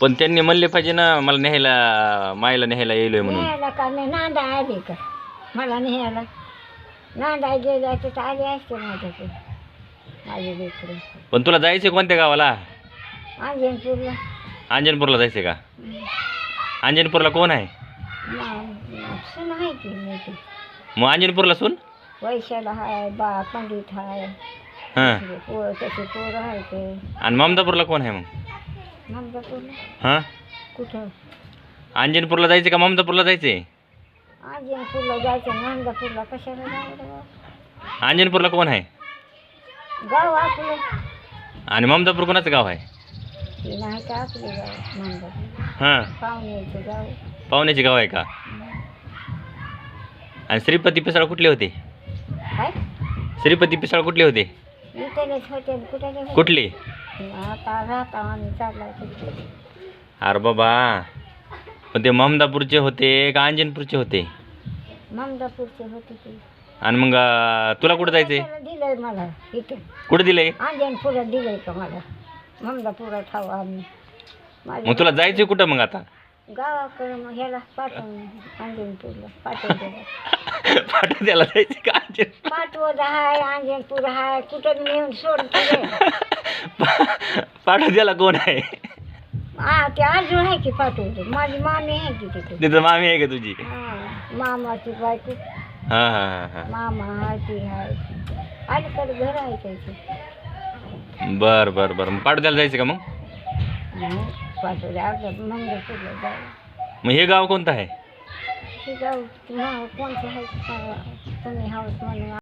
पण त्यांनी म्हणले पाहिजे ना मला न्यायला मायला न्यायला येलोय म्हणून. न्यायला का नाही नांदा आली का मला न्यायला नांदा गेल्या तर आली असते माझ्याकडे माझे लेकरं. पण तुला जायचं कोणत्या गावाला? अंजनपूरला. अंजनपूरला जायचं का? अंजनपूरला कोण आहे? सुन आहे की मोठी. मग अंजनपूरला सून? वैशाला आहे बा पंडित आहे. हां. पोरं तसे पोरं आहे ते. आणि ममदापूरला कोण आहे मग? ममदापूरला हां. कुठं? अंजनपूरला जायचं का ममदापूरला जायचंय? अंजनपूरला जायचं ममदापूरला कशाला जायचं? अंजनपूरला कोण आहे? गाव आपलं. आणि ममदापूर कोणाचं गाव आहे? ते नाही का आपले गाव ममदापूर. हां. पाहुण्याचं गाव. पाहुण्याचे गाव आहे का? आणि श्रीपती पिसाळ कुठले होते? काय? श्रीपती पिसाळ कुठले होते? इथेच होते कुठे कुठले? आता राहता आम्ही चालला अरे बाबा पण ते ममदापूरचे होते का अंजनपूरचे होते? ममदापूरचे होते ते. आणि मग तुला कुठं जायचंय? दिलंय मला इथे कुठं दिलंय? अंजनपुरात दिलंय का मला ममदापुरात ठाव आम्ही. मग तुला जायचंय कुठं मग आता? गावाकडे मग ह्याला पाठवून अंजनपूरला पाठवलं. पाठव द्यायला जायचं का अंजन? पाठवत आहे अंजनपूर आहे कुठं नेऊन सोडतो. पाठव द्यायला कोण आहे? हा ते अर्जुन आहे की पाठवतो. माझी मामी आहे की तिथे. तिथं मामी आहे का तुझी? मामाची बायको. हां हां हां हां. मामा आहे ती आहे अलीकडे घर आहे त्याची. बरं बरं बरं मग पाठव द्यायला जायचं का मग? पाठवले अर्धा मंगळपूरला जायला. मग हे गाव कोणतं आहे? हे गाव कोणतं आहे तुम्ही हाऊस म्हणून